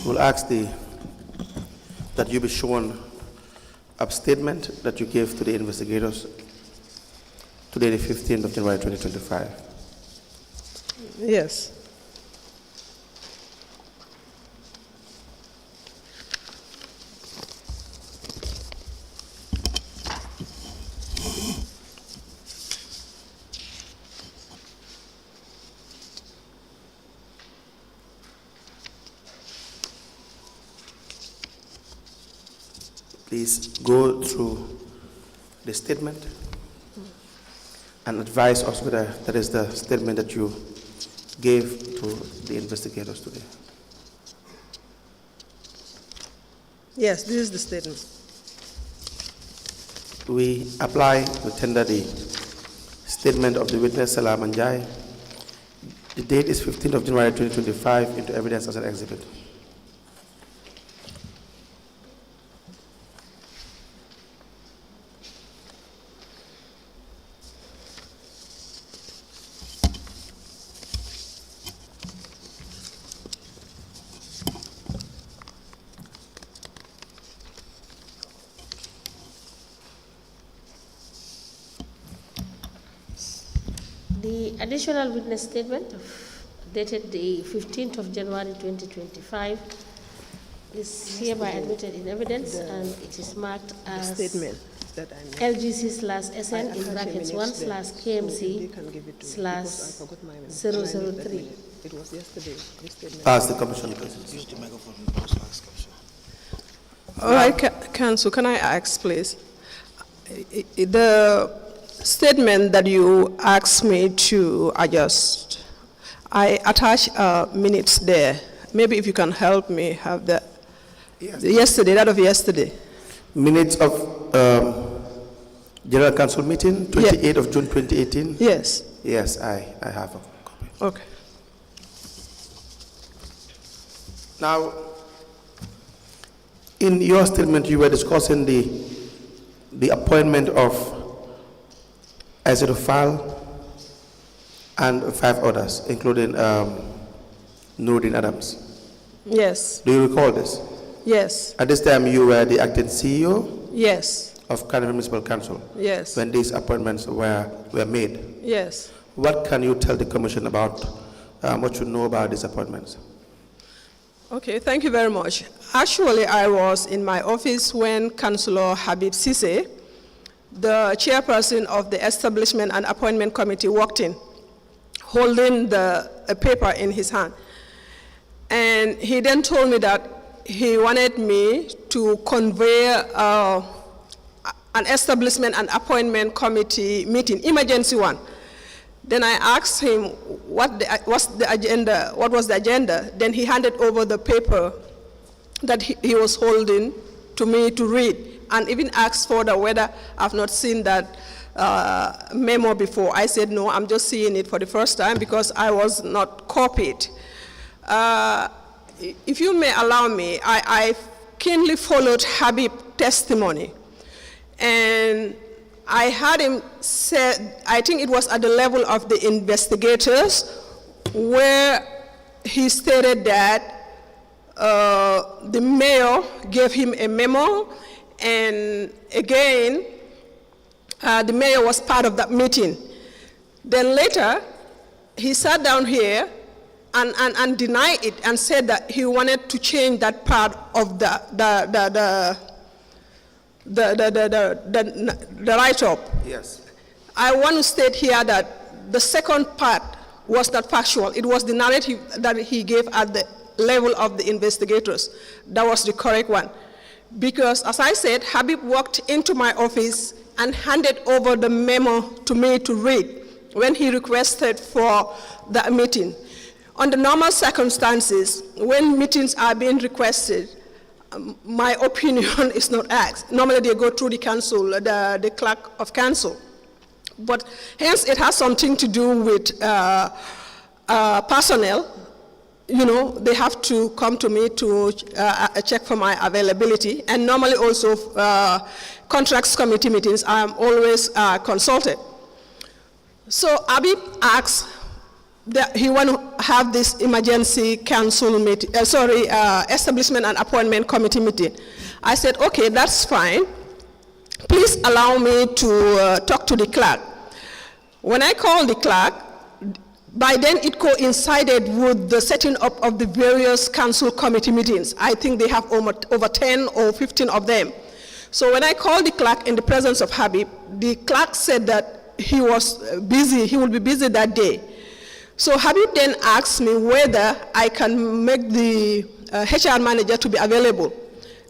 We'll ask that you be shown a statement that you gave to the investigators today, the 15th of January 2025. Yes. Please go through the statement and advise us whether that is the statement that you gave to the investigators today. Yes, this is the statement. We tender the statement of the witness, Salama and Njie. The date is 15th of January 2025 into evidence as an exhibit. The additional witness statement dated the 15th of January 2025 is hereby admitted in evidence and it is marked as Statement that I made. LGC/SN in brackets 1/KMC/003. It was yesterday. This statement. Ask the commission, please. Use the microphone and also ask question. All right, Council, can I ask, please? The statement that you asked me to adjust, I attached minutes there. Maybe if you can help me have that. Yes. Yesterday, that of yesterday. Minutes of General Council meeting, 28th of June 2018? Yes. Yes, I have a copy. Okay. Now, in your statement, you were discussing the appointment of File and 5 others, including Nuruddin Adams. Yes. Do you recall this? Yes. At this time, you were the acting CEO Yes. of Carnival Municipal Council Yes. when these appointments were made. Yes. What can you tell the commission about what you know about these appointments? Okay, thank you very much. Actually, I was in my office when Councillor Habib Sise, the chairperson of the Establishment and Appointment Committee, walked in, holding a paper in his hand. And he then told me that he wanted me to convey an Establishment and Appointment Committee meeting, emergency one. Then I asked him what was the agenda. Then he handed over the paper that he was holding to me to read, and even asked further whether I've not seen that memo before. I said, no, I'm just seeing it for the first time because I was not copied. If you may allow me, I keenly followed Habib's testimony. And I heard him say, I think it was at the level of the investigators, where he stated that the mayor gave him a memo, and again, the mayor was part of that meeting. Then later, he sat down here and denied it and said that he wanted to change that part of the write-up. Yes. I want to state here that the second part was not factual. It was the narrative that he gave at the level of the investigators. That was the correct one. Because, as I said, Habib walked into my office and handed over the memo to me to read when he requested for that meeting. Under normal circumstances, when meetings are being requested, my opinion is not asked. Normally they go through the council, the clerk of council. But hence it has something to do with personnel. You know, they have to come to me to check for my availability. And normally also contracts committee meetings, I am always consulted. So Habib asked he want to have this emergency council meeting, establishment and appointment committee meeting. I said, okay, that's fine. Please allow me to talk to the clerk. When I called the clerk, by then it coincided with the setting up of the various council committee meetings. I think they have over 10 or 15 of them. So when I called the clerk in the presence of Habib, the clerk said that he was busy, he will be busy that day. So Habib then asked me whether I can make the HR manager to be available.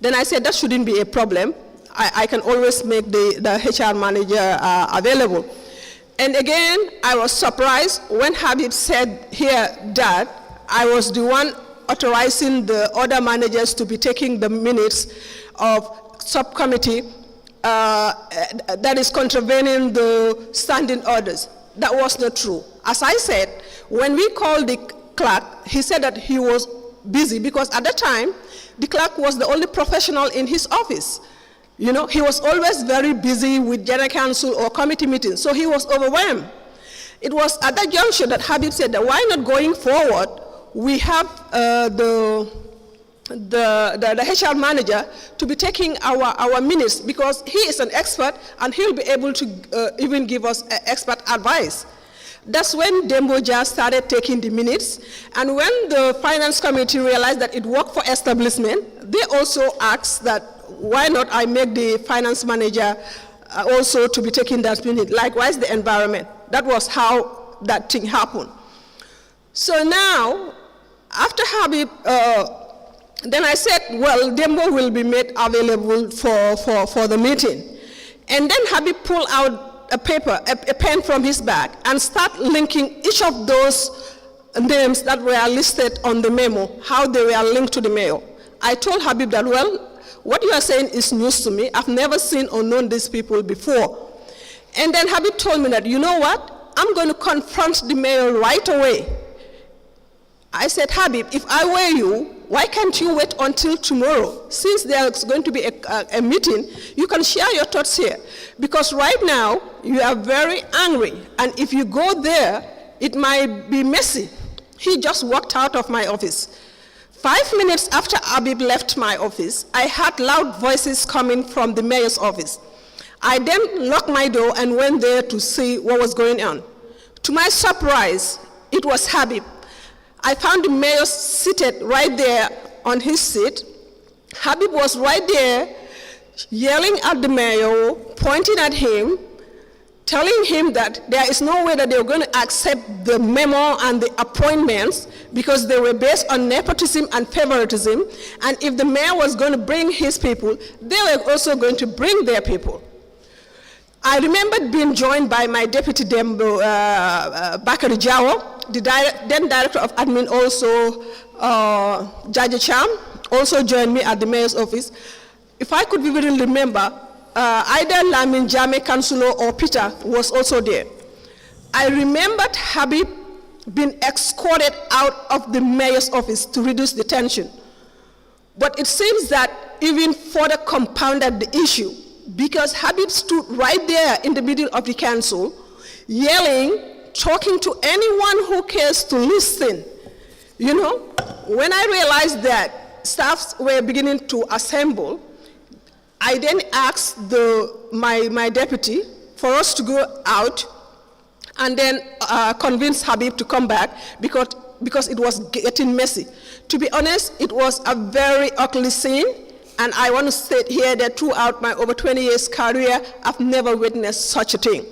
Then I said that shouldn't be a problem. I can always make the HR manager available. And again, I was surprised when Habib said here that I was the one authorizing the other managers to be taking the minutes of subcommittee that is contravening the standing orders. That was not true. As I said, when we called the clerk, he said that he was busy because at the time, the clerk was the only professional in his office. You know, he was always very busy with general council or committee meetings, so he was overwhelmed. It was at that juncture that Habib said that why not going forward, we have the HR manager to be taking our minutes because he is an expert and he'll be able to even give us expert advice. That's when Demboja started taking the minutes, and when the finance committee realized that it worked for establishment, they also asked that why not I make the finance manager also to be taking that minute, likewise the environment. That was how that thing happened. So now, after Habib, then I said, well, Dembo will be made available for the meeting. And then Habib pulled out a paper, a pen from his bag, and start linking each of those names that were listed on the memo, how they were linked to the mail. I told Habib that, well, what you are saying is news to me. I've never seen or known these people before. And then Habib told me that, you know what? I'm going to confront the mayor right away. I said, Habib, if I were you, why can't you wait until tomorrow? Since there's going to be a meeting, you can share your thoughts here. Because right now, you are very angry. And if you go there, it might be messy. He just walked out of my office. 5 minutes after Habib left my office, I heard loud voices coming from the mayor's office. I then locked my door and went there to see what was going on. To my surprise, it was Habib. I found the mayor seated right there on his seat. Habib was right there, yelling at the mayor, pointing at him, telling him that there is no way that they were going to accept the memo and the appointments because they were based on nepotism and favoritism, and if the mayor was going to bring his people, they were also going to bring their people. I remembered being joined by my deputy Dembo, Bakari Jawo, the then director of admin also, Jaja Cham, also joined me at the mayor's office. If I could vividly remember, either Lamin Jame, Councillor, or Peter was also there. I remembered Habib being escorted out of the mayor's office to reduce the tension. But it seems that even further compounded the issue because Habib stood right there in the middle of the council, yelling, talking to anyone who cares to listen. You know, when I realized that staffs were beginning to assemble, I then asked my deputy for us to go out and then convince Habib to come back because it was getting messy. To be honest, it was a very ugly scene, and I want to state here that throughout my over 20 years career, I've never witnessed such a thing.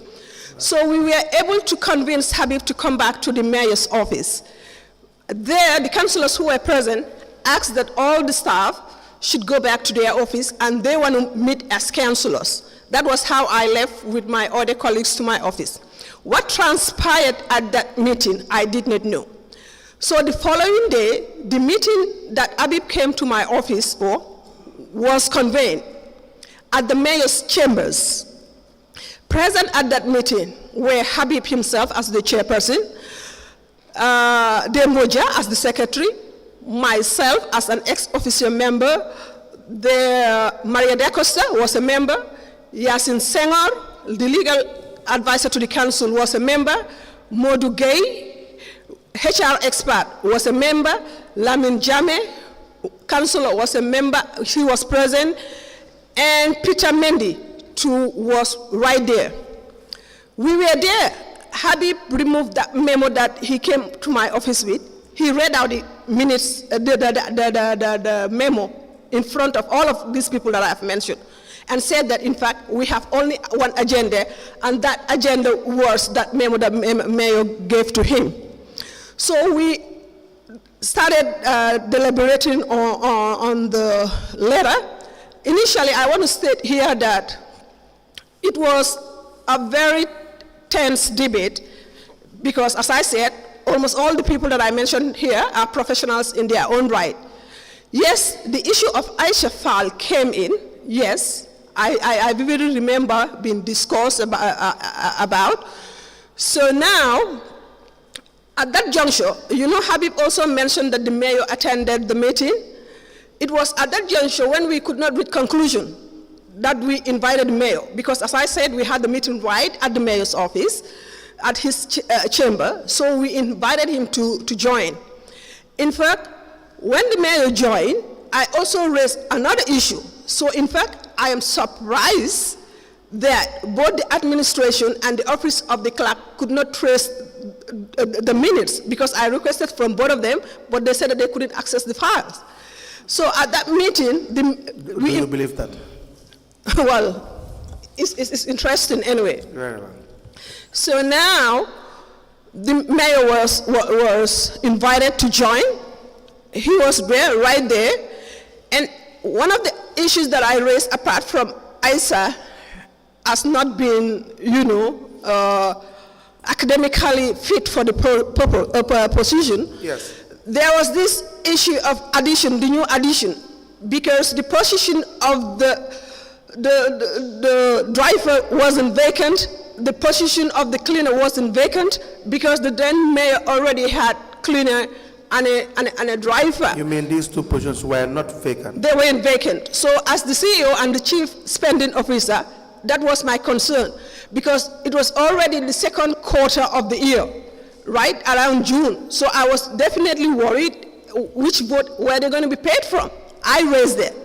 So we were able to convince Habib to come back to the mayor's office. There, the councillors who were present asked that all the staff should go back to their office and they want to meet as councillors. That was how I left with my other colleagues to my office. What transpired at that meeting, I did not know. So the following day, the meeting that Habib came to my office for was convened at the mayor's chambers. Present at that meeting were Habib himself as the chairperson, Demboja as the secretary, myself as an ex-officio member, Maria de Costa was a member, Yasin Senghor, the legal advisor to the council, was a member, Modu Gay, HR expert was a member, Lamin Jame, councillor was a member, he was present, and Peter Mendy too was right there. We were there. Habib removed that memo that he came to my office with. He read out the minutes, the memo in front of all of these people that I have mentioned, and said that in fact we have only one agenda, and that agenda was that memo that mayor gave to him. So we started deliberating on the letter. Initially, I want to state here that it was a very tense debate because, as I said, almost all the people that I mentioned here are professionals in their own right. Yes, the issue of Aisha Fall came in, yes. I vividly remember being discussed about. So now, at that juncture, you know, Habib also mentioned that the mayor attended the meeting. It was at that juncture when we could not reach conclusion that we invited the mayor, because as I said, we had the meeting right at the mayor's office, at his chamber, so we invited him to join. In fact, when the mayor joined, I also raised another issue. So in fact, I am surprised that both the administration and the office of the clerk could not trace the minutes, because I requested from both of them, but they said that they couldn't access the files. So at that meeting, Do you believe that? Well, it's interesting anyway. Very well. So now, the mayor was invited to join. He was there, right there. And one of the issues that I raised, apart from Isa, has not been, you know, academically fit for the position. Yes. There was this issue of addition, the new addition, because the position of the driver wasn't vacant, the position of the cleaner wasn't vacant, because the then mayor already had cleaner and a driver. You mean these two positions were not vacant? They weren't vacant. So as the CEO and the chief spending officer, that was my concern, because it was already the second quarter of the year, right around June. So I was definitely worried which boat were they going to be paid from. I raised it.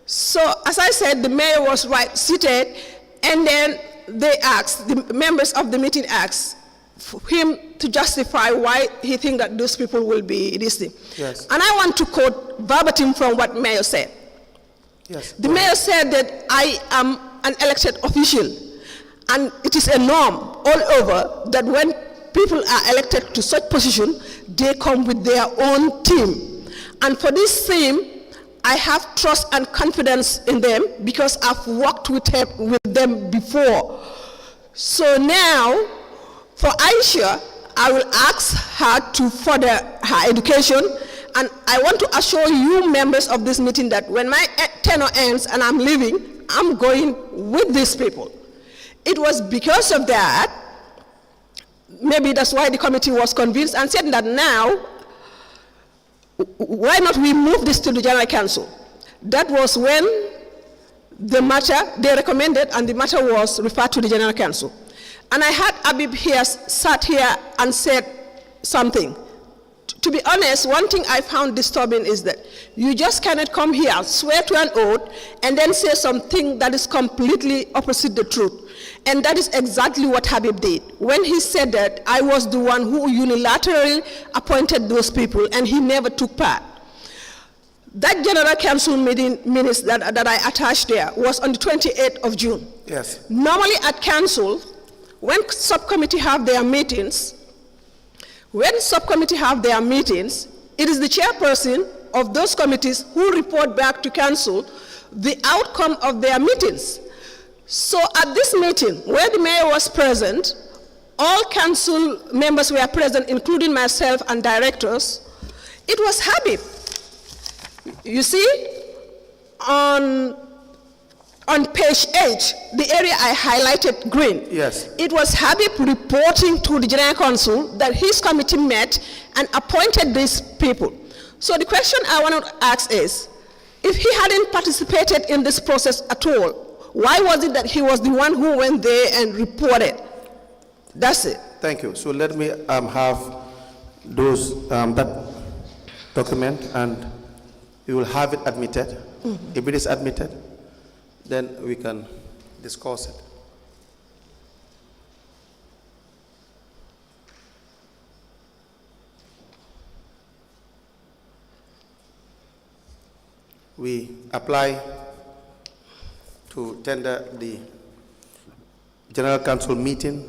So as I said, the mayor was right seated, and then they asked, the members of the meeting asked for him to justify why he thinks that those people will be this thing. Yes. And I want to quote verbatim from what mayor said. Yes. The mayor said that I am an elected official, and it is a norm all over that when people are elected to such position, they come with their own team. And for this theme, I have trust and confidence in them because I've worked with them before. So now, for Aisha, I will ask her to further her education, and I want to assure you members of this meeting that when my tenure ends and I'm leaving, I'm going with these people. It was because of that, maybe that's why the committee was convinced and said that now, why not we move this to the General Council? That was when the matter, they recommended, and the matter was referred to the General Council. And I had Abib here, sat here and said something. To be honest, one thing I found disturbing is that you just cannot come here, swear to an oath, and then say something that is completely opposite the truth. And that is exactly what Habib did. When he said that, I was the one who unilaterally appointed those people, and he never took part. That General Council meeting minutes that I attached there was on the 28th of June. Yes. Normally at council, when subcommittee have their meetings, it is the chairperson of those committees who report back to council the outcome of their meetings. So at this meeting, where the mayor was present, all council members were present, including myself and directors, it was Habib. You see, on page 8, the area I highlighted green, yes, it was Habib reporting to the General Council that his committee met and appointed these people. So the question I want to ask is, if he hadn't participated in this process at all, why was it that he was the one who went there and reported? That's it. Thank you. So let me have that document, and we will have it admitted. If it is admitted, then we can discuss it. We apply to tender the General Council meeting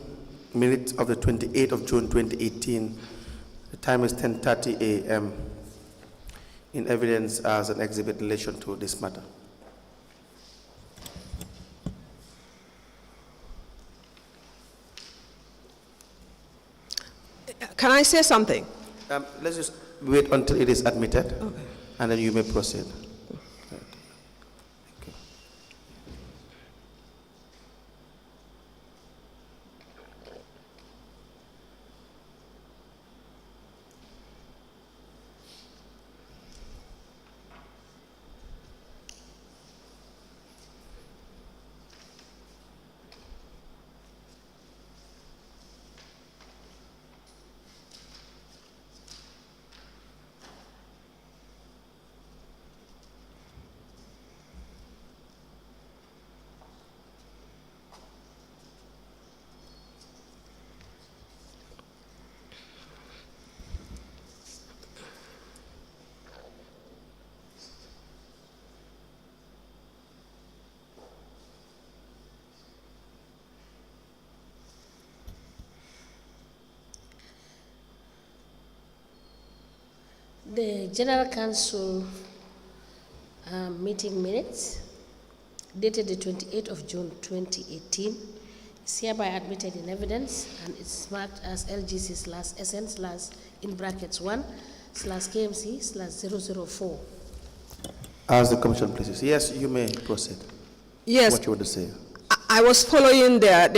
minutes of the 28th of June 2018. The time is 10:30 a.m. in evidence as an exhibit in relation to this matter. Can I say something? Let's just wait until it is admitted, Okay. and then you may proceed. The General Council meeting minutes dated the 28th of June 2018 is hereby admitted in evidence, and it's marked as LGC/SN/1/KMC/004. As the commission pleases. Yes, you may proceed. Yes. What you want to say? I was following their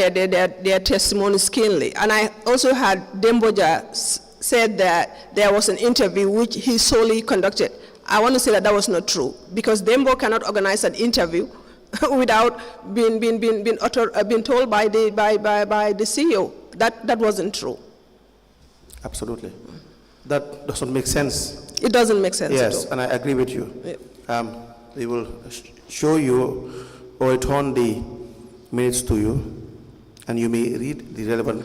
testimonies keenly, and I also had Demboja said that there was an interview which he solely conducted. I want to say that was not true, because Dembo cannot organize an interview without being told by the CEO. That wasn't true. Absolutely. That doesn't make sense. It doesn't make sense. Yes, at all. and I agree with you. Yeah. We will show you or return the minutes to you, and you may read the relevant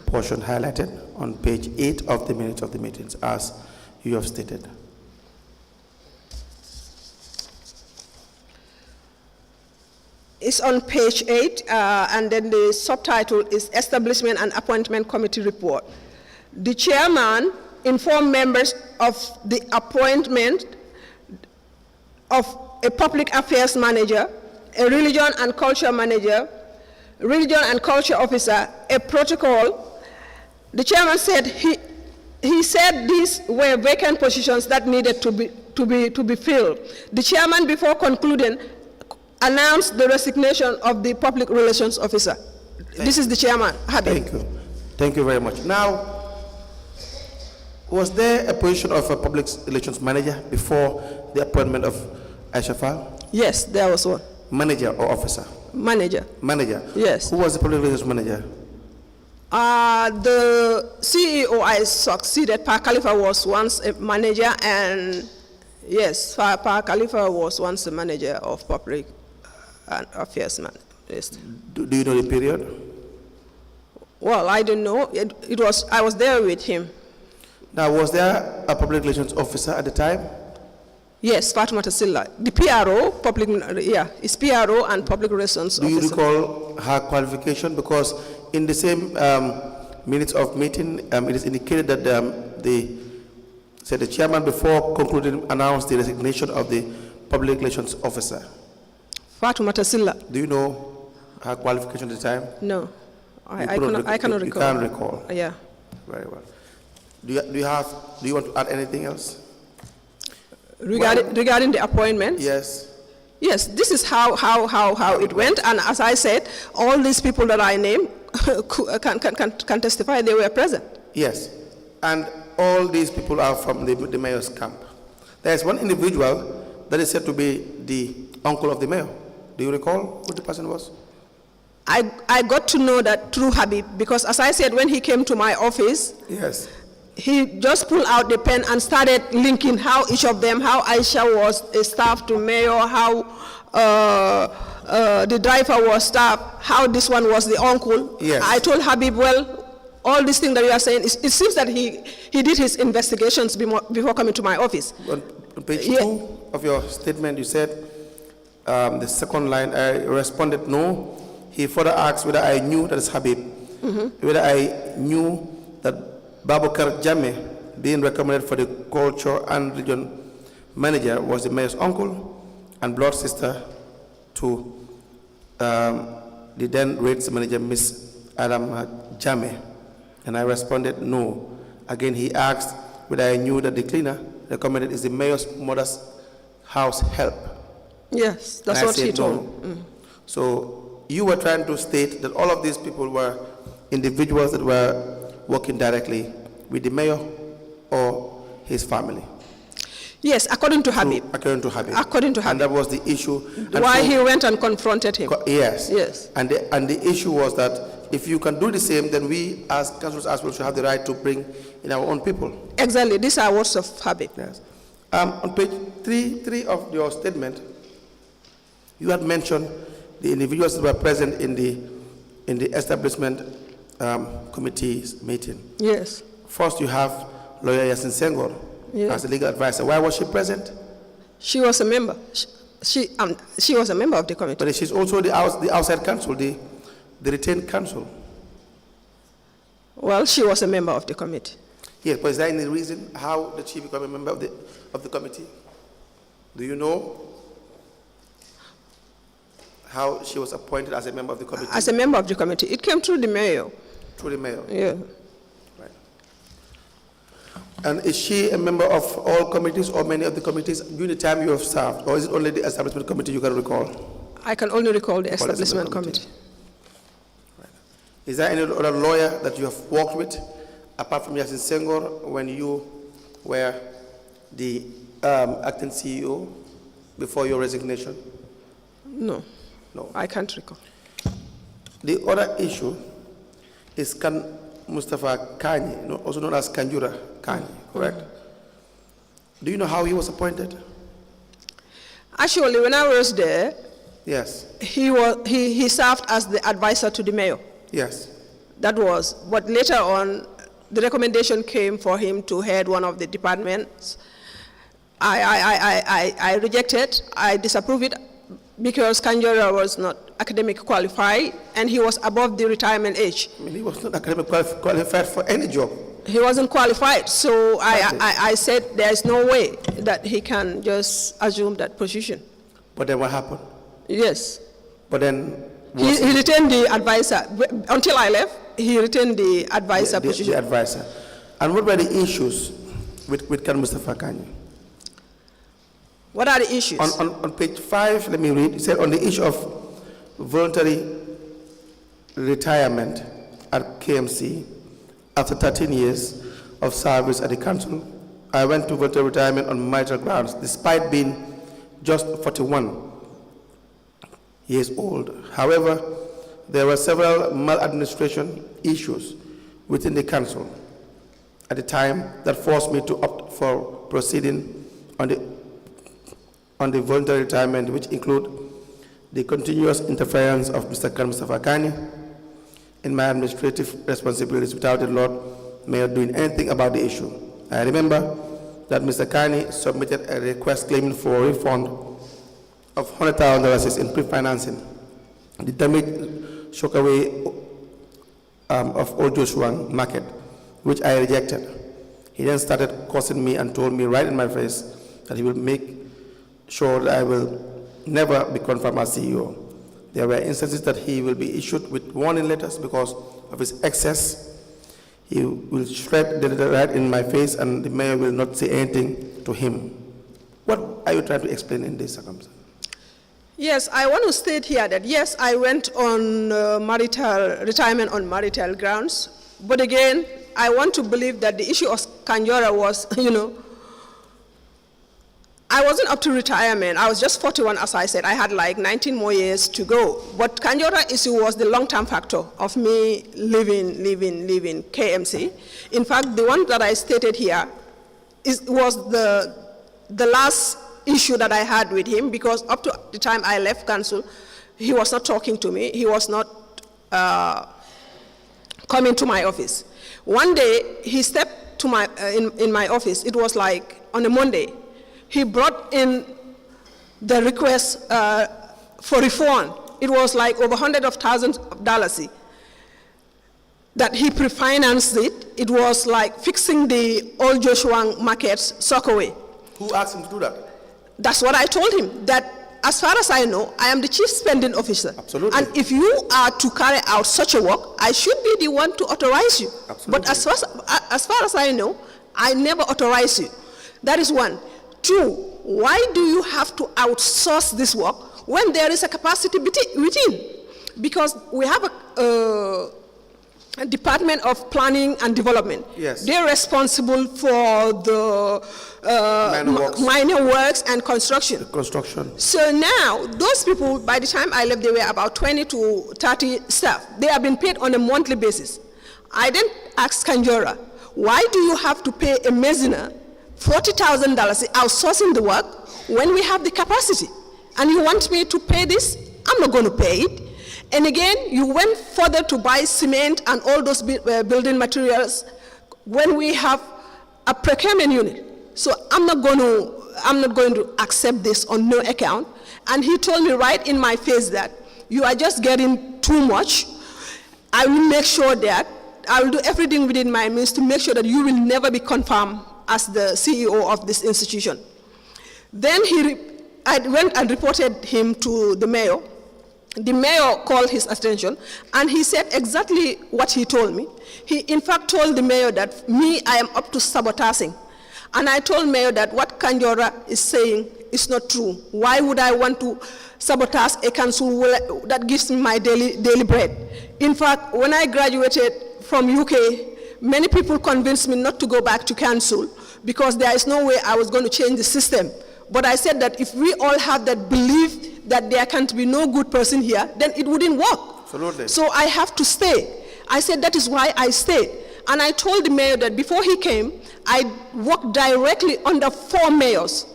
portion highlighted on page 8 of the minutes of the meetings, as you have stated. It's on page 8, and then the subtitle is Establishment and Appointment Committee Report. The chairman informed members of the appointment of a public affairs manager, a religion and culture manager, religion and culture officer, a protocol. The chairman said he said these were vacant positions that needed to be filled. The chairman, before concluding, announced the resignation of the public relations officer. This is the chairman. Habib. Thank you. Thank you very much. Now, was there a position of a public relations manager before the appointment of Aisha Fall? Yes, there was one. Manager or officer? Manager. Manager. Yes. Who was the public relations manager? The CEO I succeeded, Pa Khalifa, was once a manager, and yes, Pa Khalifa was once a manager of public affairs. Yes. Do you know the period? Well, I don't know. I was there with him. Now, was there a public relations officer at the time? Yes, Fatima Tasilla. The PRO, it's PRO and public relations officer. Do you recall her qualification? Because in the same minutes of meeting, it is indicated that the chairman, before concluding, announced the resignation of the public relations officer. Fatima Tasilla. Do you know her qualification at the time? No, I cannot recall. You can't recall. Yeah. Very well. Do you want to add anything else? Regarding the appointment? Yes. Yes, this is how it went, and as I said, all these people that I named can testify they were present. Yes, and all these people are from the mayor's camp. There is one individual that is said to be the uncle of the mayor. Do you recall who the person was? I got to know that through Habib, because as I said, when he came to my office, yes, he just pulled out the pen and started linking how each of them, how Aisha was a staff to mayor, how the driver was staff, how this one was the uncle. Yes. I told Habib, well, all these things that you are saying, it seems that he did his investigations before coming to my office. On page 2 of your statement, you said, the second line, I responded no. He further asked whether I knew, that is Habib, whether I knew that Babakar Jame, being recommended for the culture and region manager, was the mayor's uncle and blood sister to the then rates manager, Miss Adam Jame. And I responded no. Again, he asked whether I knew that the cleaner recommended is the mayor's mother's house help. Yes, that's And I what he said told. no. So you were trying to state that all of these people were individuals that were working directly with the mayor or his family. Yes, according to Habib. According to Habib. According to And Habib. that was the issue. And Why so- he went and confronted him. Yes. Yes. And the issue was that if you can do the same, then we as councillors as well should have the right to bring in our own people. Exactly, these are words of Habib. Yes. On page 3 of your statement, you had mentioned the individuals that were present in the establishment committee's meeting. Yes. First, you have lawyer Yasin Senghor as a legal advisor. Why was she present? She was a member. She was a member of the committee. But she's also the outside counsel, the retained counsel. Well, she was a member of the committee. Yes, but is there any reason how did she become a member of the committee? Do you know how she was appointed as a member of the committee? As a member of the committee. It came through the mayor. Through the mayor. Yeah. Right. And is she a member of all committees or many of the committees during the time you have served, or is it only the establishment committee you can recall? I can only recall the Establishment establishment committee. committee. Is there any other lawyer that you have worked with, apart from Yasin Senghor, when you were the acting CEO before your resignation? No. No. I can't recall. The other issue is Mustafa Kani, also known as Kanjura Kani, correct? Do you know how he was appointed? Actually, when I was there, Yes. he served as the advisor to the mayor. Yes. That was, but later on, the recommendation came for him to head one of the departments. I rejected, I disapproved it because Kanjura was not academic qualified and he was above the retirement age. I mean, he was not academic qualified for any job. He wasn't qualified, so I said there's no way that he can just assume that position. But then what happened? Yes. But then He retained the advisor. Until I left, he retained the advisor position. The advisor. And what were the issues with Kan Mustafa Kani? What are the issues? On page 5, let me read. It said on the issue of voluntary retirement at KMC after 13 years of service at the council, I went to voluntary retirement on marital grounds despite being just 41 years old. However, there were several maladministration issues within the council at the time that forced me to opt for proceeding on the voluntary retirement, which include the continuous interference of Mr. Kan Mustafa Kani in my administrative responsibilities without the Lord Mayor doing anything about the issue. I remember that Mr. Kani submitted a request claiming for a refund of $100,000 in pre-financing the damaged shockaway of Old Joshua Market, which I rejected. He then started cursing me and told me right in my face that he will make sure that I will never be confirmed as CEO. There were instances that he will be issued with warning letters because of his excess. He will shred the letter right in my face and the mayor will not say anything to him. What are you trying to explain in this circumstance? Yes, I want to state here that yes, I went on retirement on marital grounds, but again, I want to believe that the issue of Kanjura was, I wasn't up to retirement. I was just 41, as I said. I had like 19 more years to go. But Kanjura issue was the long-term factor of me leaving KMC. In fact, the one that I stated here was the last issue that I had with him, because up to the time I left council, he was not talking to me. He was not coming to my office. One day, he stepped to in my office. It was like on a Monday. He brought in the request for refund. It was like over hundreds of thousands of dollars that he pre-financed it. It was like fixing the old Joshua markets Sockaway. Who asked him to do that? That's what I told him, that as far as I know, I am the chief spending officer. Absolutely. And if you are to carry out such a work, I should be the one to authorize you. Absolutely. But as far as I know, I never authorize you. That is one. Two, why do you have to outsource this work when there is a capacity within? Because we have a Department of Planning and Development. Yes. They're responsible for the minor works and construction. So now, those people, by the time I left, they were about 20 to 30 staff. They have been paid on a monthly basis. I then asked Kanjura, why do you have to pay a mezzanine $40,000 outsourcing the work when we have the capacity? And you want me to pay this? I'm not going to pay it. And again, you went further to buy cement and all those building materials when we have a procurement unit. So I'm not going to accept this on no account. And he told me right in my face that you are just getting too much. I will make sure that I will do everything within my means to make sure that you will never be confirmed as the CEO of this institution. Then I went and reported him to the mayor. The mayor called his attention, and he said exactly what he told me. He, in fact, told the mayor that I am up to sabotaging. And I told mayor that what Kanjura is saying is not true. Why would I want to sabotage a council that gives me my daily bread? In fact, when I graduated from UK, many people convinced me not to go back to council because there is no way I was going to change the system. But I said that if we all have that belief that there can't be no good person here, then it wouldn't work. Absolutely. So I have to stay. I said that is why I stayed. And I told the mayor that before he came, I worked directly under 4 mayors,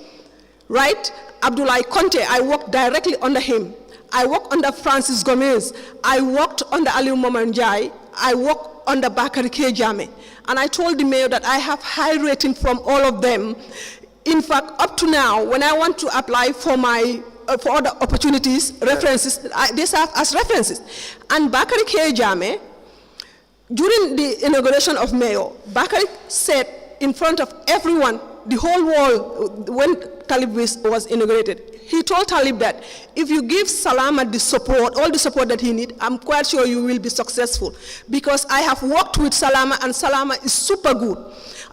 right? Abdoulaye Conte, I worked directly under him. I worked under Francis Gomez. I worked under Aliou Momar Njie. I worked under Bakary Kejame. And I told the mayor that I have high rating from all of them. In fact, up to now, when I want to apply for for other opportunities, references, they serve as references. And Bakary Kejame, during the inauguration of mayor, Bakary said in front of everyone, the whole world, when Talib was inaugurated, he told Talib that if you give Salama the support, all the support that he needs, I'm quite sure you will be successful. Because I have worked with Salama, and Salama is super good.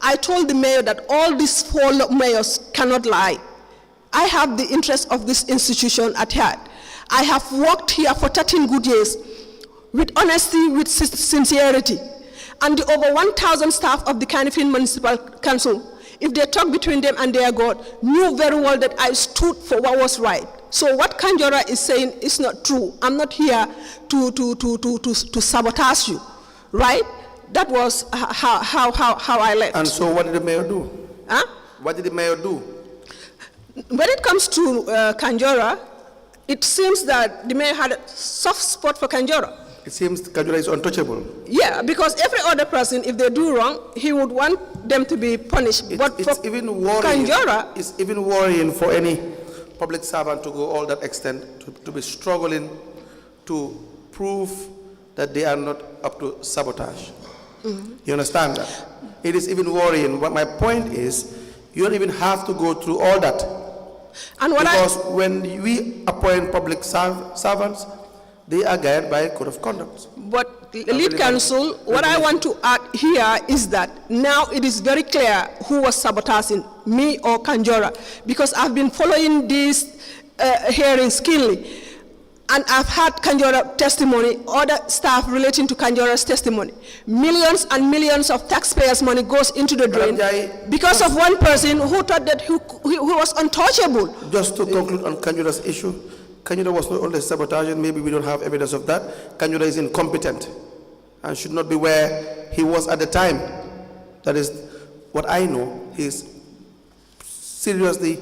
I told the mayor that all these 4 mayors cannot lie. I have the interest of this institution at heart. I have worked here for 13 good years with honesty, with sincerity. And the over 1,000 staff of the Kanifing Municipal Council, if they talk between them and their God, knew very well that I stood for what was right. So what Kanjura is saying is not true. I'm not here to sabotage you, right? That was how I left. And so what did the mayor do? Huh? What did the mayor do? When it comes to Kanjura, it seems that the mayor had a soft spot for Kanjura. It seems Kanjura is untouchable. Yeah, because every other person, if they do wrong, he would want them to be punished. But it's for even worrying. Kanjura, It's even worrying for any public servant to go all that extent to be struggling to prove that they are not up to sabotage. Mm-hmm. You understand that? It is even worrying. But my point is, you don't even have to go through all that. And because when we appoint public servants, they are guided by a code of conduct. But lead counsel, what I want to add here is that now it is very clear who was sabotaging, me or Kanjura, because I've been following these hearings keenly. And I've had Kanjora testimony, other staff relating to Kanjora's testimony. Millions and millions of taxpayers' money goes into the drain because of one person who thought that he was untouchable. Just to conclude on Kanjora's issue, Kanjora was not only sabotaging, maybe we don't have evidence of that. Kanjora is incompetent and should not be where he was at the time. That is what I know. He's seriously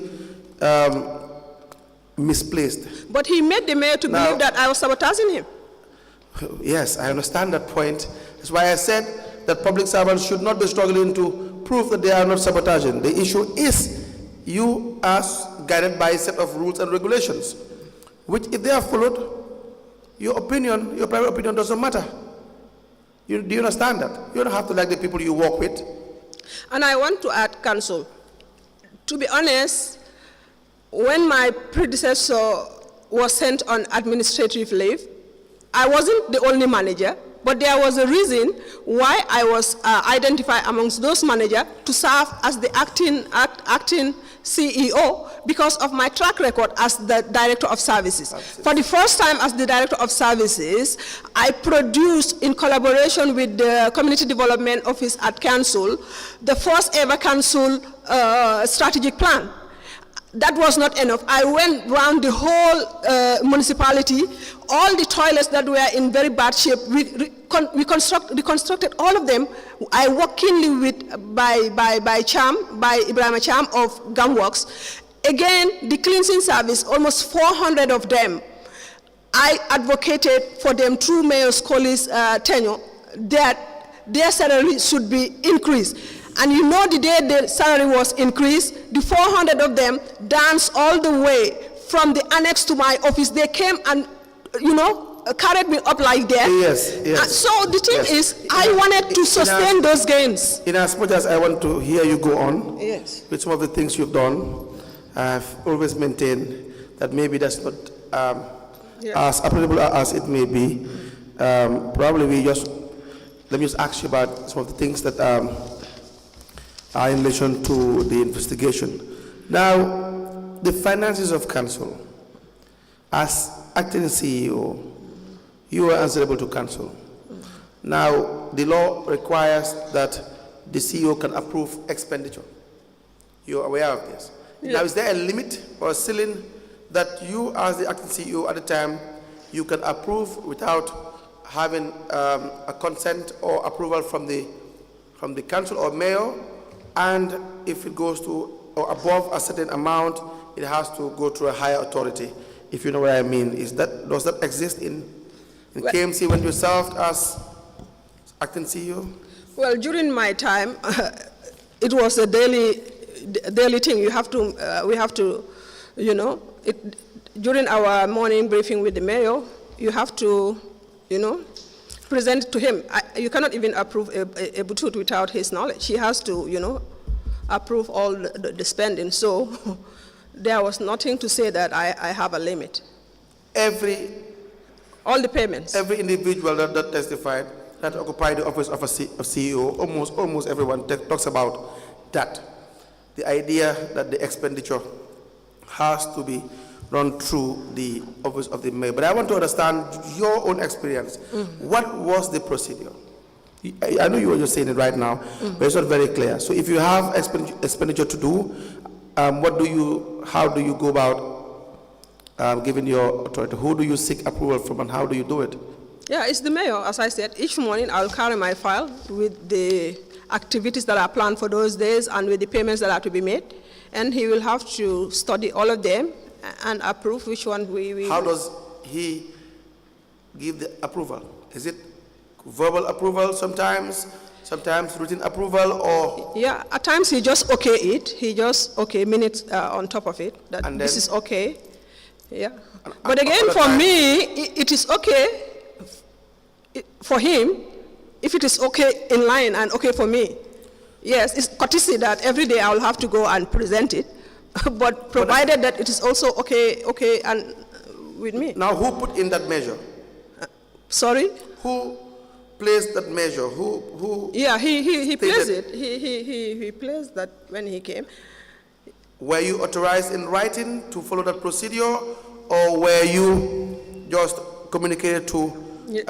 misplaced. But he made the mayor to believe that I was sabotaging him. Yes, I understand that point. That's why I said that public servants should not be struggling to prove that they are not sabotaging. The issue is you are guided by a set of rules and regulations, which if they are followed, your opinion, your private opinion doesn't matter. Do you understand that? You don't have to like the people you work with. And I want to add, Council, to be honest, when my predecessor was sent on administrative leave, I wasn't the only manager, but there was a reason why I was identified amongst those managers to serve as the acting CEO because of my track record as the Director of Services. For the first time as the Director of Services, I produced, in collaboration with the Community Development Office at Council, the first ever Council strategic plan. That was not enough. I went around the whole municipality, all the toilets that were in very bad shape, we reconstructed all of them. I worked keenly with, by Ibrahim Cham of Gumworks. Again, the cleansing service, almost 400 of them, I advocated for them through Mayor Scully's tenure that their salary should be increased. And you know, the day the salary was increased, the 400 of them danced all the way from the annex to my office. They came and, you know, carried me up like that. Yes, yes. So the thing is, I wanted to sustain those gains. In as much as I want to hear you go on yes, with some of the things you've done, I've always maintained that maybe that's not as applicable as it may be. Probably let me just ask you about some of the things that are in relation to the investigation. Now, the finances of council, as acting CEO, you are answerable to council. Now, the law requires that the CEO can approve expenditure. You're aware of this. Yeah. Now, is there a limit or a ceiling that you, as the acting CEO at the time, you can approve without having a consent or approval from the council or mayor? And if it goes to or above a certain amount, it has to go to a higher authority, if you know what I mean. Does that exist in KMC when you served as acting CEO? Well, during my time, it was a daily thing. We have to, you know, during our morning briefing with the mayor, you have to, you know, present it to him. You cannot even approve a butut without his knowledge. He has to, you know, approve all the spending. So there was nothing to say that I have a limit. All the payments. Every individual that testified, that occupied the office of a CEO, almost everyone talks about that. The idea that the expenditure has to be run through the office of the mayor. But I want to understand your own experience. What was the procedure? I know you were just saying it right now, but it's not very clear. So if you have expenditure to do, how do you go about giving your authority? Who do you seek approval from and how do you do it? Yeah, it's the mayor. As I said, each morning I'll carry my file with the activities that are planned for those days and with the payments that are to be made. And he will have to study all of them and approve which one we... How does he give the approval? Is it verbal approval sometimes written approval, or... Yeah, at times he just okay it. He just okay minutes on top of it, that this is okay. Yeah. But again, for me, it is okay for him if it is okay in line and okay for me. Yes, it's courtesy that every day I will have to go and present it. But provided that it is also okay and with me. Now, who put in that measure? Sorry? Who placed that measure? Who? Yeah, he placed it. He placed that when he came. Were you authorized in writing to follow that procedure, or were you just communicated to Yeah.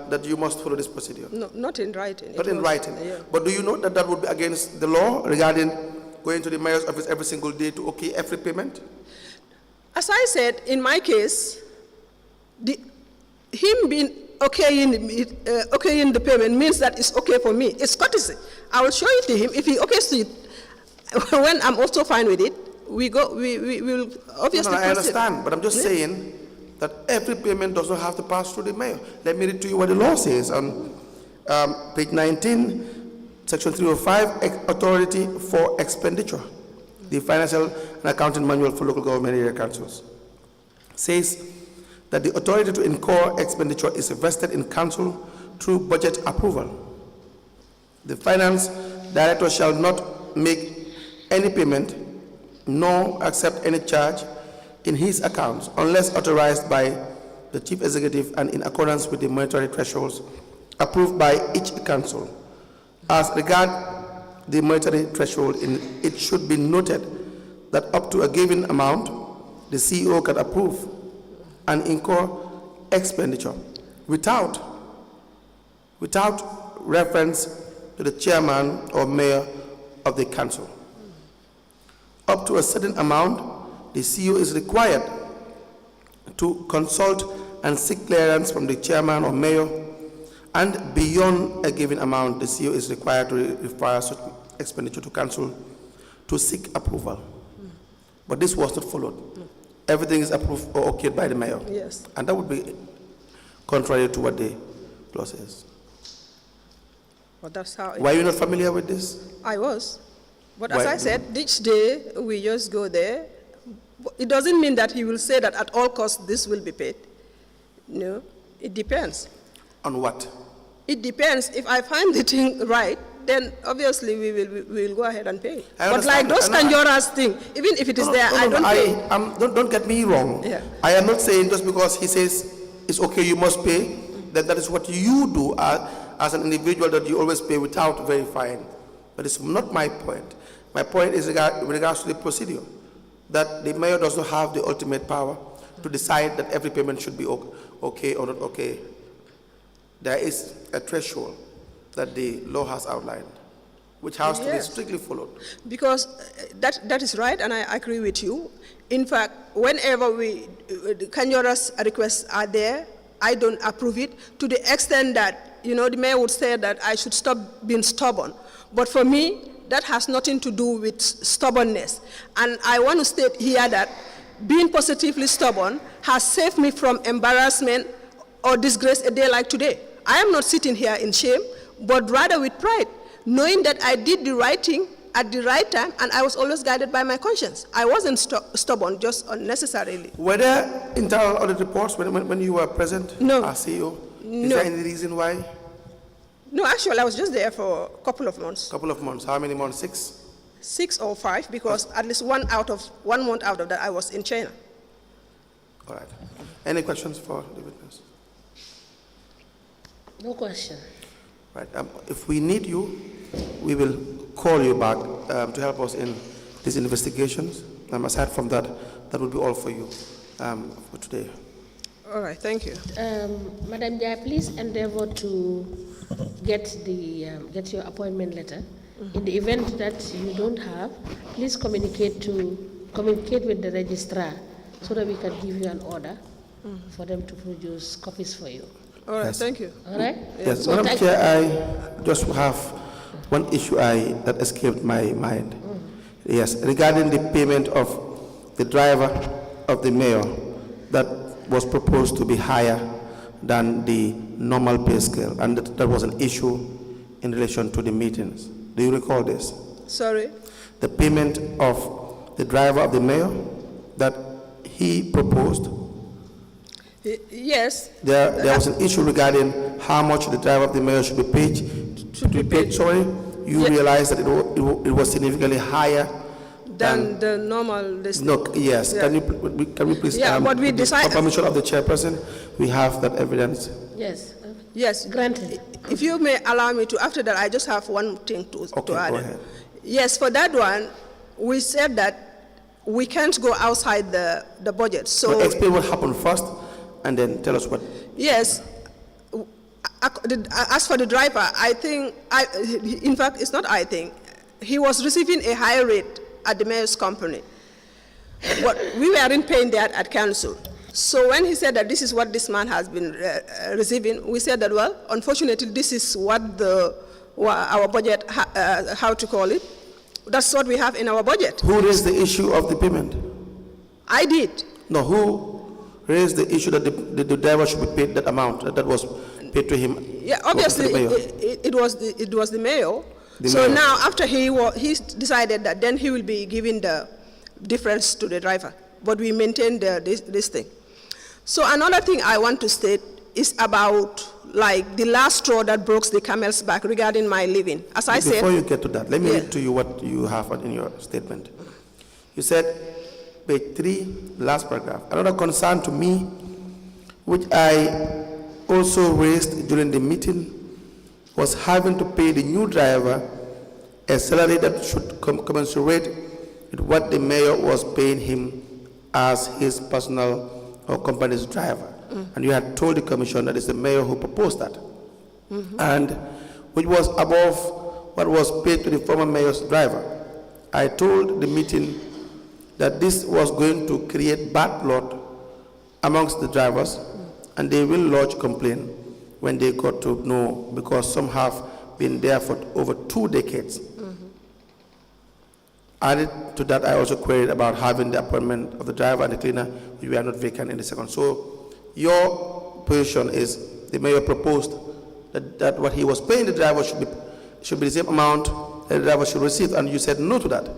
that you must follow this procedure? No, not in writing. Not It in was- writing. Yeah. But do you know that that would be against the law regarding going to the mayor's office every single day to okay every payment? As I said, in my case, him being okaying the payment means that it's okay for me. It's courtesy. I will show it to him. If he okays it, when I'm also fine with it, we will obviously No, I proceed. understand, but I'm just saying that every payment does not have to pass through the mayor. Let me read to you what the law says on page 19, section 305, authority for expenditure. The financial and accounting manual for local government area councils says that the authority to incur expenditure is vested in council through budget approval. The finance director shall not make any payment nor accept any charge in his accounts unless authorized by the chief executive and in accordance with the monetary thresholds approved by each council. As regard the monetary threshold, it should be noted that up to a given amount, the CEO can approve and incur expenditure without reference to the chairman or mayor of the council. Up to a certain amount, the CEO is required to consult and seek clearance from the chairman or mayor, and beyond a given amount, the CEO is required to require such expenditure to council to seek approval. But this was not followed. Everything is approved or okayed by the mayor. Yes. And that would be contrary to what the law says. But that's how Were you not familiar with this? I was. But Why- as I said, each day we just go there. It doesn't mean that he will say that at all costs this will be paid. No, it depends. On what? It depends. If I find the thing right, then obviously we will go ahead and pay. I But like understand. those And Kanjora's thing, even if it is there, I don't pay. Don't get me wrong. Yeah. I am not saying just because he says it's okay, you must pay, that is what you do as an individual, that you always pay without verifying. But it's not my point. My point is with regards to the procedure, that the mayor does not have the ultimate power to decide that every payment should be okay or not okay. There is a threshold that the law has outlined, which has to be Yes. strictly followed. Because that is right, and I agree with you. In fact, whenever the Kanjora's requests are there, I don't approve it to the extent that, the mayor would say that I should stop being stubborn. But for me, that has nothing to do with stubbornness. And I want to state here that being positively stubborn has saved me from embarrassment or disgrace a day like today. I am not sitting here in shame, but rather with pride, knowing that I did the right thing at the right time, and I was always guided by my conscience. I wasn't stubborn, just unnecessarily. Were there internal audit reports when you were present No. as CEO? Is No. there any reason why? No, actually, I was just there for a couple of months. Couple of months. How many months? 6? 6 or 5, because at least 1 month out of that, I was in China. All right. Any questions for the witness? No question. Right. If we need you, we will call you back to help us in these investigations. Aside from that, that will be all for you for today. All right, thank you. Madam Njie, please endeavor to get your appointment letter. In the event that you don't have, please communicate with the registrar so that we can give you an order for them to produce copies for you. All right, Yes. thank you. All right? Yes, So Madam thank- Chair, I just have one issue that escaped my mind. Yes, regarding the payment of the driver of the mayor that was proposed to be higher than the normal pay scale, and that was an issue in relation to the meetings. Do you recall this? Sorry? The payment of the driver of the mayor that he proposed. Yes. There was an issue regarding how much the driver of the mayor should be paid. Sorry, you Yes. realized that it was significantly higher Than the normal list. No, yes. Yeah. Can we please? Yeah, but we with the decide- permission of the chairperson, we have that evidence. Yes. Yes. Granted. If you may allow me to, after that, I just have one thing to Okay, add. go ahead. Yes, for that one, we said that we can't go outside the budget. So So explain what happened first, and then tell us what. Yes. As for the driver, I think, in fact, it's not I think, he was receiving a higher rate at the mayor's company. But we weren't paying that at council. So when he said that this is what this man has been receiving, we said that, well, unfortunately, this is what our budget, how to call it, that's what we have in our budget. Who raised the issue of the payment? I did. No, who raised the issue that the driver should be paid that amount that was paid to him? Yeah, obviously, it was the mayor. So mayor. now, after he decided that then he will be giving the difference to the driver. But we maintained this thing. So another thing I want to state is about like the last straw that broke the camel's back regarding my living. As I said. Before you get to that, let me read to you what you have in your statement. You said, page 3, last paragraph. Another concern to me, which I also raised during the meeting, was having to pay the new driver a salary that should commensurate with what the mayor was paying him as his personal or company's driver. And you had told the commission that it's the mayor who proposed that. And which was above what was paid to the former mayor's driver. I told the meeting that this was going to create bad blood amongst the drivers, and they will lodge complaint when they got to know, because some have been there for over 2 decades. Added to that, I also queried about having the appointment of the driver and the cleaner, which were not vacant in the second. So your position is the mayor proposed that what he was paying the driver should be the same amount that the driver should receive, and you said no to that,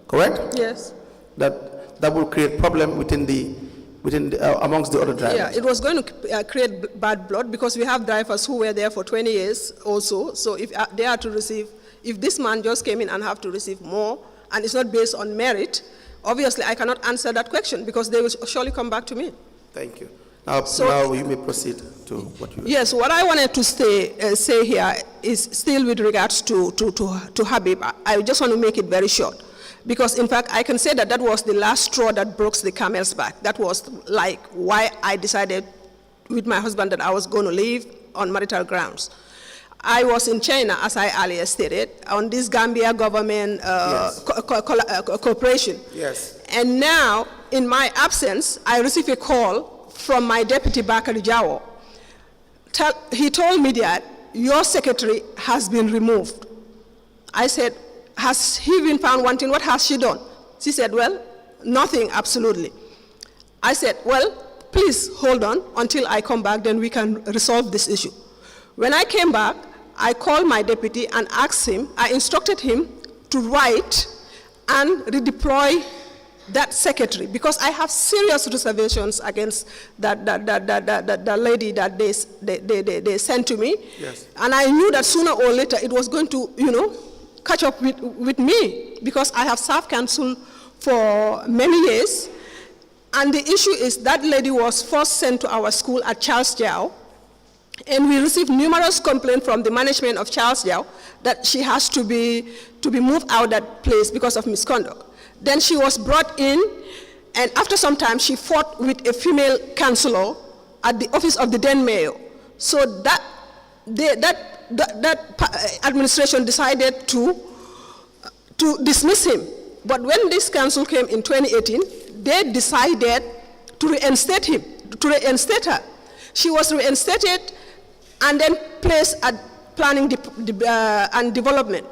correct? Yes. That will create problem amongst the other drivers. Yeah, it was going to create bad blood because we have drivers who were there for 20 years also. So if they are to receive, if this man just came in and have to receive more, and it's not based on merit, obviously I cannot answer that question because they will surely come back to me. Thank you. Now you may proceed to what you... Yes, what I wanted to say here is still with regards to Habib. I just want to make it very short. Because in fact, I can say that that was the last straw that broke the camel's back. That was like why I decided with my husband that I was going to leave on marital grounds. I was in China, as I earlier stated, on this Gambia government cooperation. Yes. And now, in my absence, I received a call from my deputy, Bakari Jawo. He told me that your secretary has been removed. I said, has he been found wanting? What has she done? She said, well, nothing, absolutely. I said, well, please hold on until I come back, then we can resolve this issue. When I came back, I called my deputy and asked him, I instructed him to write and redeploy that secretary, because I have serious reservations against that lady that they sent to me. Yes. And I knew that sooner or later it was going to, catch up with me, because I have served council for many years. And the issue is that lady was first sent to our school at Charles Jiao, and we received numerous complaints from the management of Charles Jiao that she has to be moved out of that place because of misconduct. Then she was brought in, and after some time she fought with a female councillor at the office of the then mayor. So that administration decided to dismiss him. But when this council came in 2018, they decided to reinstate her. She was reinstated and then placed at planning and development.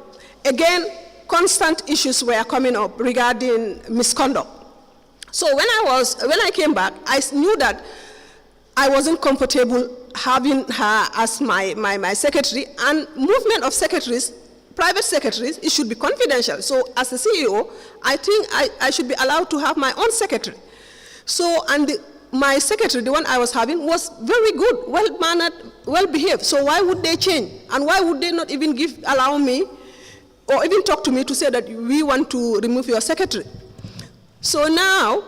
Again, constant issues were coming up regarding misconduct. So when I came back, I knew that I wasn't comfortable having her as my secretary, and movement of secretaries, private secretaries, it should be confidential. So as a CEO, I think I should be allowed to have my own secretary. So, my secretary, the one I was having, was very good, well-mannered, well-behaved. So why would they change? And why would they not even allow me or even talk to me to say that we want to remove your secretary? So now,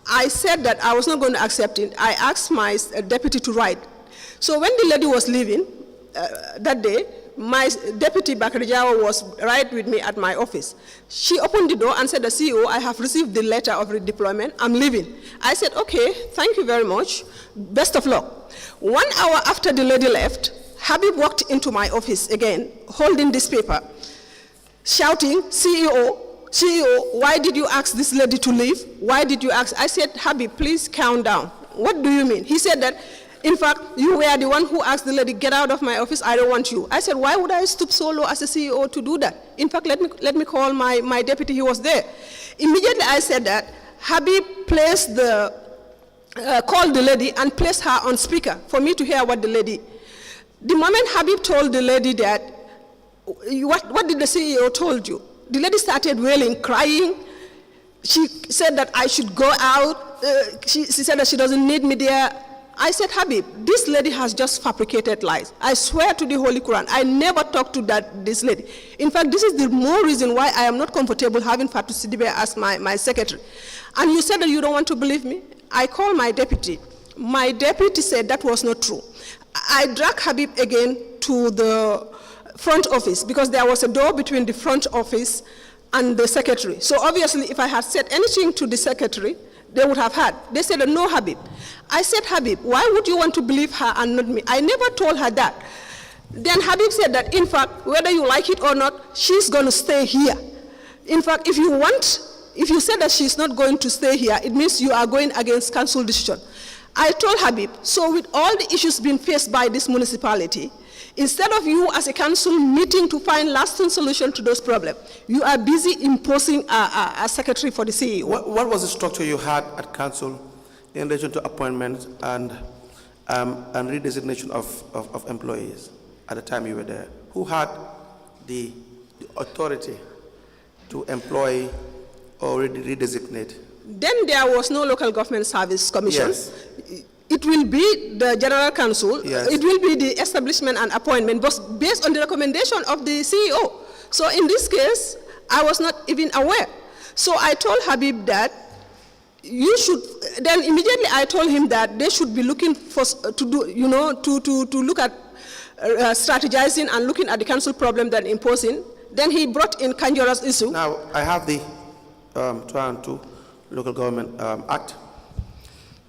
I said that I was not going to accept it. I asked my deputy to write. So when the lady was leaving that day, my deputy Bakari Jawa was right with me at my office. She opened the door and said, the CEO, I have received the letter of redeployment, I'm leaving. I said, okay, thank you very much, best of luck. 1 hour after the lady left, Habib walked into my office again, holding this paper, shouting, CEO, why did you ask this lady to leave? Why did you ask? I said, Habib, please calm down. What do you mean? He said that, in fact, you were the one who asked the lady, get out of my office, I don't want you. I said, why would I stoop so low as a CEO to do that? In fact, let me call my deputy, he was there. Immediately I said that, Habib placed called the lady and placed her on speaker for me to hear what the lady. The moment Habib told the lady that, what did the CEO told you? The lady started wailing, crying. She said that I should go out. She said that she doesn't need me there. I said, Habib, this lady has just fabricated lies. I swear to the Holy Quran, I never talked to this lady. In fact, this is the more reason why I am not comfortable having Fatou Sidibe as my secretary. And you said that you don't want to believe me? I called my deputy. My deputy said that was not true. I dragged Habib again to the front office because there was a door between the front office and the secretary. So obviously, if I had said anything to the secretary, they would have had. They said, no, Habib. I said, Habib, why would you want to believe her and not me? I never told her that. Then Habib said that, in fact, whether you like it or not, she's going to stay here. In fact, if you said that she's not going to stay here, it means you are going against council decision. I told Habib, so with all the issues being faced by this municipality, instead of you as a council meeting to find lasting solution to those problems, you are busy imposing a secretary for the CEO. What was the structure you had at council in relation to appointments and redesignation of employees at the time you were there? Who had the authority to employ or redesignate? Then there was no local government service commission. Yes. It will be the general council. Yes. It will be the establishment and appointment, but based on the recommendation of the CEO. So in this case, I was not even aware. So I told Habib that you should. Then immediately I told him that they should be looking for to look at strategizing and looking at the council problem that imposing. Then he brought in Kanjora's issue. Now I have the 2002 Local Government Act.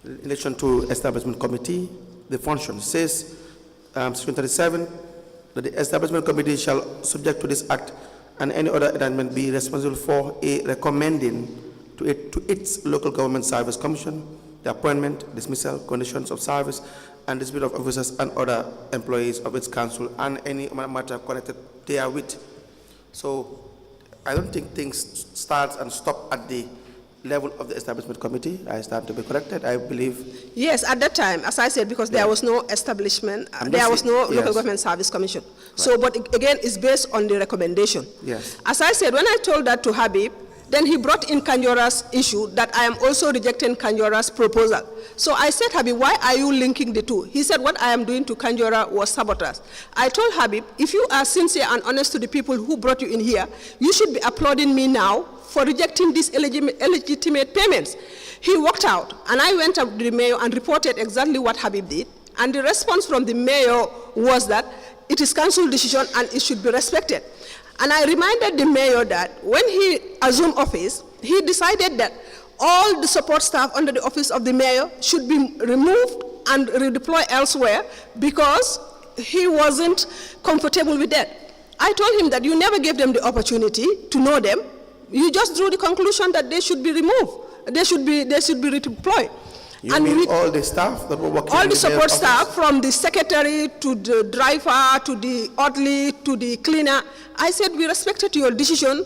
In relation to Establishment Committee, the function says, Section 37, that the Establishment Committee shall, subject to this Act and any other amendment, be responsible for recommending to its Local Government Service Commission the appointment, dismissal, conditions of service, and dismissal of officers and other employees of its council and any matter connected therewith. So I don't think things start and stop at the level of the Establishment Committee. I stand to be corrected, I believe. Yes, at that time, as I said, because there was no establishment, there was no Local Government Service Commission. Right. So, but again, it's based on the recommendation. Yes. As I said, when I told that to Habib, then he brought in Kanjora's issue that I am also rejecting Kanjora's proposal. So I said, Habib, why are you linking the two? He said, what I am doing to Kanjora was sabotage. I told Habib, if you are sincere and honest to the people who brought you in here, you should be applauding me now for rejecting these illegitimate payments. He walked out, and I went up to the mayor and reported exactly what Habib did. And the response from the mayor was that it is council decision and it should be respected. And I reminded the mayor that when he assumed office, he decided that all the support staff under the office of the mayor should be removed and redeployed elsewhere because he wasn't comfortable with that. I told him that you never gave them the opportunity to know them. You just drew the conclusion that they should be removed. They should be redeployed. You mean all the staff that were working? All the support staff, from the secretary to the driver to the orderly to the cleaner. I said we respected your decision,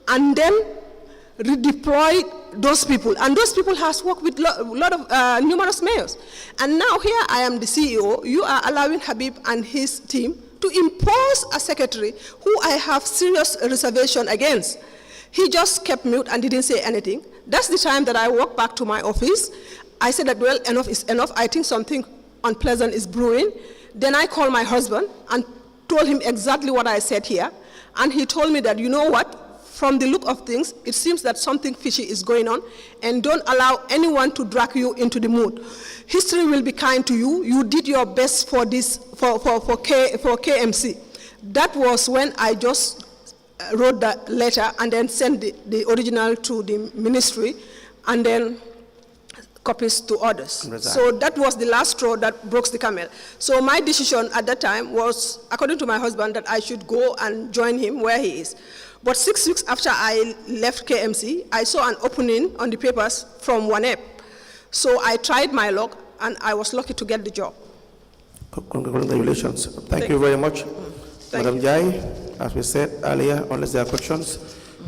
and then redeploy those people. And those people has worked with numerous mayors. And now here I am the CEO. You are allowing Habib and his team to impose a secretary who I have serious reservation against. He just kept mute and didn't say anything. That's the time that I walked back to my office. I said that, well, enough is enough. I think something unpleasant is brewing. Then I called my husband and told him exactly what I said here. And he told me that, you know what, from the look of things, it seems that something fishy is going on, and don't allow anyone to drag you into the mood. History will be kind to you. You did your best for this, for KMC. That was when I just wrote that letter and then sent the original to the ministry and then copies to others. So that was the last straw that broke the camel. So my decision at that time was, according to my husband, that I should go and join him where he is. But 6 weeks after I left KMC, I saw an opening on the papers from WANEP. So I tried my luck and I was lucky to get the job. Congratulations. Thank you very much. Madam Njie, as we said earlier, unless there are questions,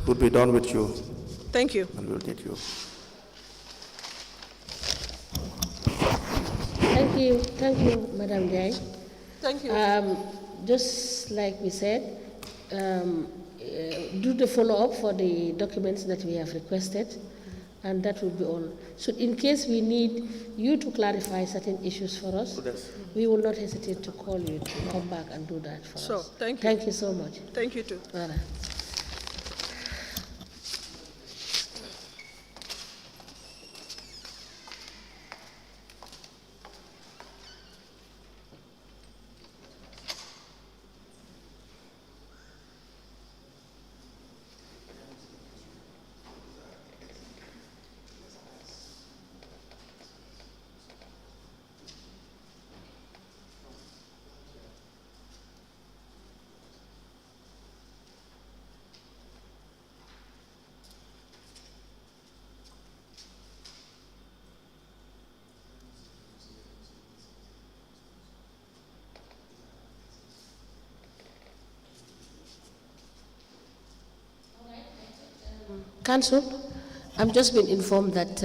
we'll be done with you. Thank you. And we'll need you. Thank you, Madam Njie. Thank you. Just like we said, do the follow-up for the documents that we have requested, and that will be all. So in case we need you to clarify certain issues for us, we will not hesitate to call you to come back and do that for us. Thank you. Thank you so much. Thank you too. All right. Council, I've just been informed that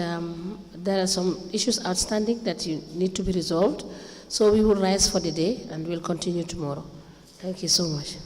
there are some issues outstanding that you need to be resolved. So we will rise for the day and we'll continue tomorrow. Thank you so much.